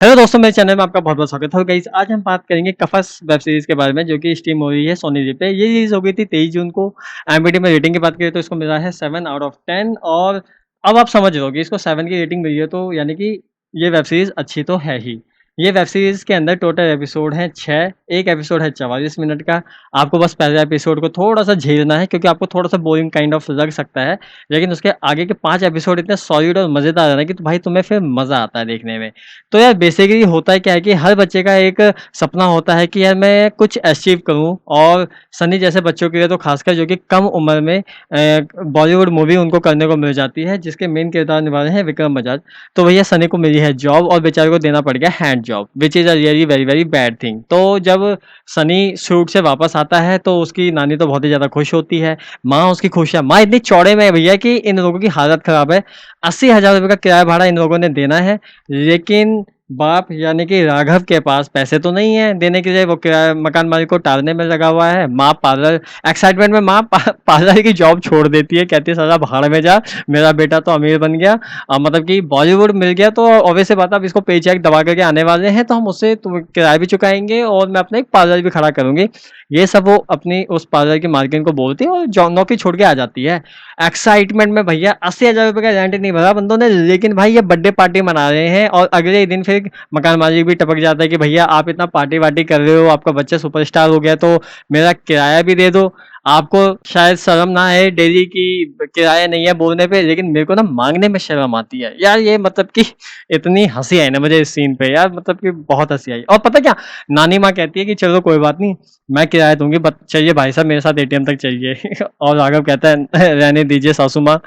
Hello दोस्तों, मेरे channel में आपका बहुत-बहुत स्वागत है। गाइस, आज हम बात करेंगे कफस वेब सीरीज़ के बारे में, जो कि स्ट्रीम हो रही है सोनी लिव पे। ये रिलीज़ हो गई थी 23 जून को। IMDb में रेटिंग की बात करें तो इसको मिला है 7 आउट ऑफ 10 और अब आप समझ रहे हो कि इसको 7 की रेटिंग मिली है तो यानी कि ये वेब सीरीज़ अच्छी तो है ही। ये वेब सीरीज़ के अंदर टोटल एपिसोड हैं 6, एक एपिसोड है 44 मिनट का। आपको बस पहले एपिसोड को थोड़ा-सा झेलना है क्योंकि आपको थोड़ा-सा बोरिंग काइंड ऑफ लग सकता है। लेकिन उसके आगे के 5 एपिसोड इतने सॉलिड और मज़ेदार है ना कि तो भाई तुम्हें फिर मज़ा आता है देखने में। तो यार बेसिकली होता है क्या है कि हर बच्चे का एक सपना होता है कि यार मैं कुछ अचीव करूं और सनी जैसे बच्चों के लिए तो खासकर जो कि कम उम्र में बॉलीवुड मूवी उनको करने को मिल जाती है जिसके मेन किरदार निभा रहे हैं विक्रम बजाज। तो भैया सनी को मिली है जॉब और बेचारे को देना पड़ गया hand job which is a really very very bad thing. तो जब सनी शूट से वापस आता है तो उसकी नानी तो बहुत ही ज़्यादा खुश होती है। माँ उसकी खुश है, माँ इतनी चौड़े में है भैया कि इन लोगों की हालत ख़राब है। 80,000 रुपये का किराया भाड़ा इन लोगों ने देना है। लेकिन बाप यानी कि राघव के पास पैसे तो नहीं है देने के लिए, वो किराया मकान मालिक को टालने में लगा हुआ है। माँ पार्लर एक्साइटमेंट में माँ पार्लर की जॉब छोड़ देती है, कहती है साला भाड़ में जा, मेरा बेटा तो अमीर बन गया। मतलब कि बॉलीवुड मिल गया तो ऑब्वियस सी बात है अब इसको पे चेक दबा करके आने वाले हैं तो हम उससे तुम किराया भी चुकाएंगे और मैं अपना एक पार्लर भी खड़ा करूंगी। ये सब वो अपनी उस पार्लर की मालकिन को बोलती है और नौकरी छोड़ के आ जाती है। एक्साइटमेंट में भैया 80,000 रुपये का रेंट नहीं भरा बंदों ने, लेकिन भाई ये बर्थडे पार्टी मना रहे हैं और अगले ही दिन फिर मकान मालिक भी टपक जाता है कि भैया आप इतना पार्टी वार्टी कर रहे हो, आपका बच्चा सुपरस्टार हो गया तो मेरा किराया भी दे दो। आपको शायद शर्म ना है डेली की किराया नहीं है बोलने पे, लेकिन मेरे को ना मांगने में शर्म आती है यार। ये मतलब कि इतनी हंसी आई ना मुझे इस सीन पे यार, मतलब कि बहुत हंसी आई। और पता क्या, नानी माँ कहती है कि चलो कोई बात नहीं, मैं किराया दूंगी, बट चाहिए भाई साहब मेरे साथ ATM तक चाहिए। और राघव कहता है रहने दीजिए सासू माँ,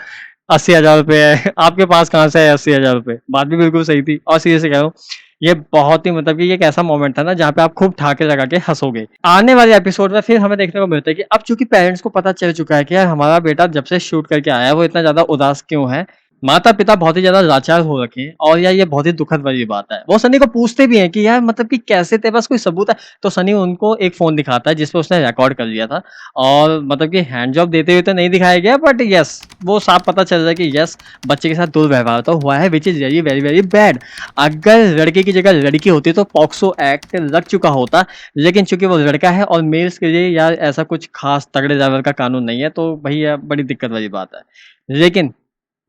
80,000 रुपये है आपके पास, कहाँ से है 80,000 रुपये। बात भी बिल्कुल सही थी और सीरियस कह रहा हूँ, ये बहुत ही मतलब कि ये एक ऐसा मोमेंट था ना जहाँ पे आप खूब ठाके लगा के हंसोगे। आने वाले एपिसोड में फिर हमें देखने को मिलता है कि अब चूंकि पेरेंट्स को पता चल चुका है कि यार हमारा बेटा जब से शूट करके आया है वो इतना ज्यादा उदास क्यों है, माता पिता बहुत ही ज्यादा लाचार हो रखे हैं। और यार ये बहुत ही दुखद वाली बात है। वो सनी को पूछते भी हैं कि यार मतलब कि कैसे तेरे पास कोई सबूत है, तो सनी उनको एक फोन दिखाता है जिसपे उसने रिकॉर्ड कर लिया था। और मतलब कि हैंड जॉब देते हुए तो नहीं दिखाया गया, बट यस वो साफ पता चल रहा है कि यस बच्चे के साथ दुर्व्यवहार तो हुआ है which is very very very bad. अगर लड़के की जगह लड़की होती तो पॉक्सो एक्ट लग चुका होता, लेकिन चूंकि वो लड़का है और मेल्स के लिए यार ऐसा कुछ खास तगड़े लेवल का कानून नहीं है, तो भैया बड़ी दिक्कत वाली बात है। लेकिन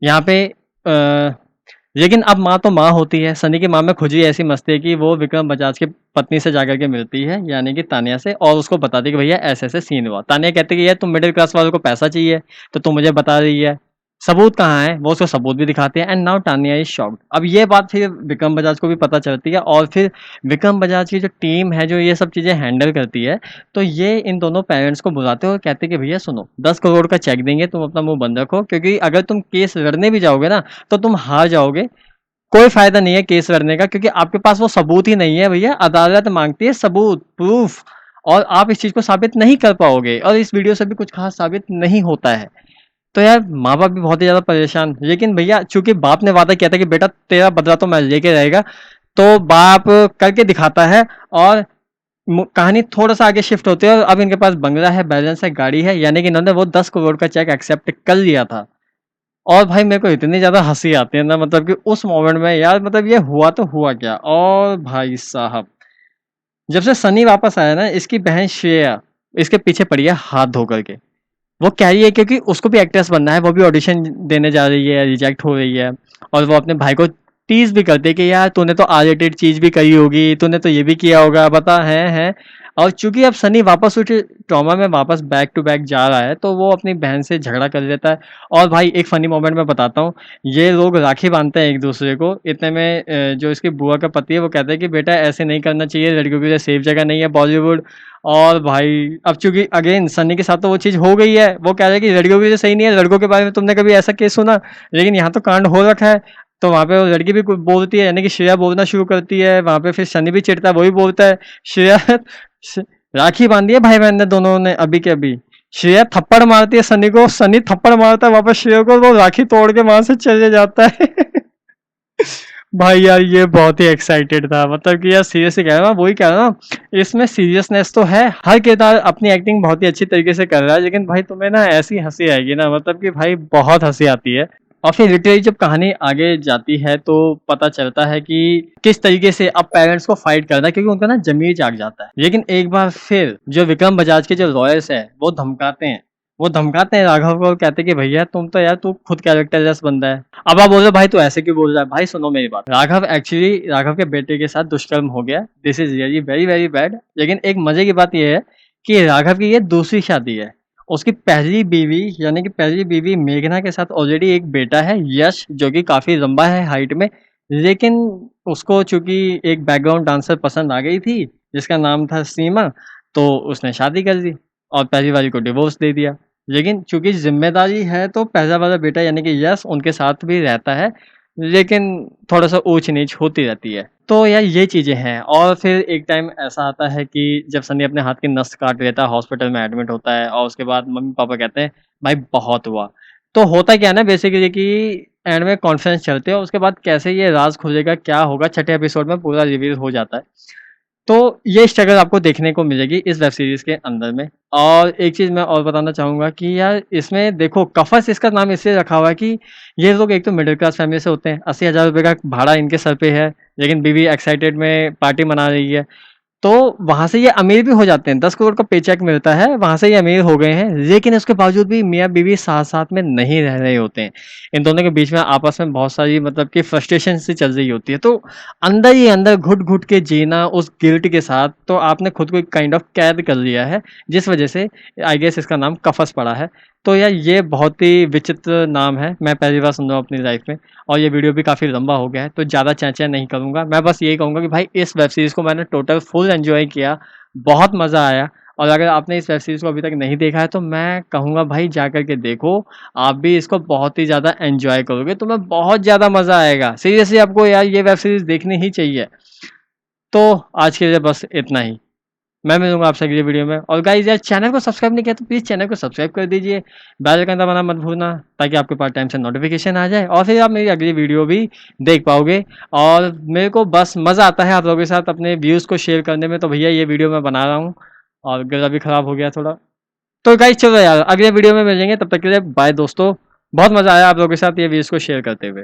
यहाँ पे लेकिन अब माँ तो माँ होती है। सनी की माँ में खुद ही ऐसी मस्ती है कि वो विक्रम बजाज की पत्नी से जाकर के मिलती है यानी कि तानिया से, और उसको बताती है कि भैया ऐसे ऐसे सीन हुआ। तानिया कहती है कि यार तुम मिडिल क्लास वालों को पैसा चाहिए तो तुम मुझे बता रही है, सबूत कहाँ है। वो उसको सबूत भी दिखाते हैं and now Tania is shocked. अब ये बात फिर विक्रम बजाज को भी पता चलती है और फिर विक्रम बजाज की जो टीम है जो ये सब चीज़ें हैंडल करती है, तो ये इन दोनों पेरेंट्स को बुलाते हैं और कहते हैं कि भैया सुनो, 10 करोड़ का चेक देंगे, तुम अपना मुंह बंद रखो, क्योंकि अगर तुम केस लड़ने भी जाओगे ना तो तुम हार जाओगे। कोई फायदा नहीं है केस लड़ने का क्योंकि आपके पास वो सबूत ही नहीं है। भैया अदालत मांगती है सबूत, प्रूफ, और आप इस चीज को साबित नहीं कर पाओगे और इस वीडियो से भी कुछ खास साबित नहीं होता है। तो यार माँ बाप भी बहुत ही ज्यादा परेशान, लेकिन भैया चूंकि बाप ने वादा किया था कि बेटा तेरा बदला तो मैं लेके रहेगा, तो बाप करके दिखाता है। और कहानी थोड़ा सा आगे शिफ्ट होती है और अब इनके पास बंगला है, बैलेंस है, गाड़ी है, यानी कि इन्होंने वो 10 करोड़ का चेक एक्सेप्ट कर लिया था। और भाई मेरे को इतनी ज़्यादा हँसी आती है ना, मतलब कि उस मोमेंट में यार, मतलब ये हुआ तो हुआ क्या। और भाई साहब जब से सनी वापस आया ना, इसकी बहन श्रेया इसके पीछे पड़ी है हाथ धो करके। वो कह रही है क्योंकि उसको भी एक्ट्रेस बनना है, वो भी ऑडिशन देने जा रही है, रिजेक्ट हो रही है। और वो अपने भाई को टीज भी करते है कि यार तूने तो आर रेटेड चीज भी करी होगी, तूने तो ये भी किया होगा, बता है। और चूंकि अब सनी वापस उस ट्रॉमा में वापस बैक टू बैक जा रहा है तो वो अपनी बहन से झगड़ा कर लेता है। और भाई एक फनी मोमेंट में बताता हूँ, ये लोग राखी बांधते हैं एक दूसरे को, इतने में जो इसकी बुआ का पति है वो कहता है कि बेटा ऐसे नहीं करना चाहिए, लड़कियों के लिए सेफ जगह नहीं है बॉलीवुड। और भाई अब चूंकि अगेन सनी के साथ तो वो चीज़ हो गई है, वो कह रहा है कि लड़कियों के लिए सही नहीं है, लड़कों के बारे में तुमने कभी ऐसा केस सुना, लेकिन यहाँ तो कांड हो रखा है। तो वहाँ पे वो लड़की भी कुछ बोलती है, यानी कि श्रेया बोलना शुरू करती है, वहाँ पे फिर सनी भी चिढ़ता है, वो भी बोलता है। श्रेया राखी बांधी है भाई बहन ने दोनों ने अभी के अभी। श्रेया थप्पड़ मारती है सनी को, सनी थप्पड़ मारता है वापस श्रेया को, वो राखी तोड़ के वहां से चले जाता है। भाई यार ये बहुत ही एक्साइटेड था, मतलब कि यार सीरियसली कह रहा हूँ, वही कह रहा हूँ, इसमें सीरियसनेस तो है, हर किरदार अपनी एक्टिंग बहुत ही अच्छी तरीके से कर रहा है, लेकिन भाई तुम्हें ना ऐसी हंसी आएगी ना, मतलब कि भाई बहुत हंसी आती है। और फिर लिटरली जब कहानी आगे जाती है तो पता चलता है कि किस तरीके से अब पेरेंट्स को फाइट करना है, क्योंकि उनका ना ज़मीर जाग जाता है। लेकिन एक बार फिर जो विक्रम बजाज के जो लॉयर्स हैं, वो धमकाते हैं राघव को और कहते हैं कि भैया तुम तो यार तू खुद कैरेक्टरलेस बंदा है। अब आप बोल रहे हो भाई तू ऐसे क्यों बोल रहा है? भाई सुनो मेरी बात। राघव के बेटे के साथ दुष्कर्म हो गया। This is really very, very bad. लेकिन एक मज़े की बात ये है कि राघव की ये दूसरी शादी है। उसकी पहली बीवी यानी कि पहली बीवी मेघना के साथ ऑलरेडी एक बेटा है यश, जो कि काफ़ी लंबा है हाइट में। लेकिन उसको चूँकि एक बैकग्राउंड डांसर पसंद आ गई थी जिसका नाम था सीमा, तो उसने शादी कर ली और पहली वाली को डिवोर्स दे दिया। लेकिन चूँकि ज़िम्मेदारी है तो पहला वाला बेटा यानी कि यश उनके साथ भी रहता है, लेकिन थोड़ा-सा ऊँच-नीच होती रहती है। तो यार ये चीज़ें हैं और फिर एक टाइम ऐसा आता है कि जब सनी अपने हाथ की नस काट लेता है, हॉस्पिटल में एडमिट होता है और उसके बाद मम्मी-पापा कहते हैं, "भाई बहुत हुआ।" तो होता क्या है ना बेसिकली कि एंड में कॉन्फ्रेंस चलते हैं और उसके बाद कैसे ये राज़ खुलेगा, क्या होगा, छठे एपिसोड में पूरा रिवील हो जाता है। तो ये स्ट्रगल आपको देखने को मिलेगी इस वेब सीरीज़ के अंदर में। और एक चीज़ मैं और बताना चाहूँगा कि यार इसमें देखो कफस इसका नाम इसलिए रखा हुआ है कि ये लोग एक तो मिडल क्लास फैमिली से होते हैं, 80,000 रुपए का भाड़ा इनके सर पे है, लेकिन बीवी एक्साइटेड में पार्टी मना रही है। तो वहाँ से ये अमीर भी हो जाते हैं, 10 करोड़ का पेचेक मिलता है, वहाँ से ये अमीर हो गए हैं, लेकिन उसके बावजूद भी मियाँ-बीवी साथ-साथ में नहीं रह रहे होते हैं। इन दोनों के बीच में आपस में बहुत सारी मतलब कि फ्रस्ट्रेशन सी चल रही होती है, तो अंदर ही अंदर घुट-घुट के जीना उस गिल्ट के साथ, तो आपने खुद को एक काइंड ऑफ कैद कर लिया है, जिस वजह से आई गेस इसका नाम कफस पड़ा है। तो यार ये बहुत ही विचित्र नाम है, मैं पहली बार सुन रहा हूँ अपनी लाइफ़ में और ये वीडियो भी काफ़ी लंबा हो गया है, तो ज़्यादा चर्चा नहीं करूँगा। मैं बस यही कहूँगा कि भाई इस वेब सीरीज़ को मैंने टोटल फुल एन्जॉय किया, बहुत मज़ा आया और अगर आपने इस वेब सीरीज़ को अभी तक नहीं देखा है, तो मैं कहूँगा भाई जा कर के देखो, आप भी इसको बहुत ही ज़्यादा एन्जॉय करोगे, तुम्हें बहुत ज़्यादा मज़ा आएगा। सीरियसली आपको यार ये वेब सीरीज़ देखनी ही चाहिए। तो आज के लिए बस इतना ही। मैं मिलूँगा आपसे अगली वीडियो में और गाइज़ यार चैनल को सब्सक्राइब नहीं किया तो प्लीज़ चैनल को सब्सक्राइब कर दीजिए। बेल आइकन दबाना मत भूलना ताकि आपके पास टाइम से नोटिफ़िकेशन आ जाए और फिर आप मेरी अगली वीडियो भी देख पाओगे। और मेरे को बस मज़ा आता है आप लोगों के साथ अपने व्यूज़ को शेयर करने में, तो भैया ये वीडियो मैं बना रहा हूँ और गला भी खराब हो गया थोड़ा। तो गाइज़ चलो यार अगले वीडियो में मिलेंगे, तब तक के लिए बाय दोस्तों। बहुत मज़ा आया आप लोगों के साथ ये व्यूज़ को शेयर करते हुए।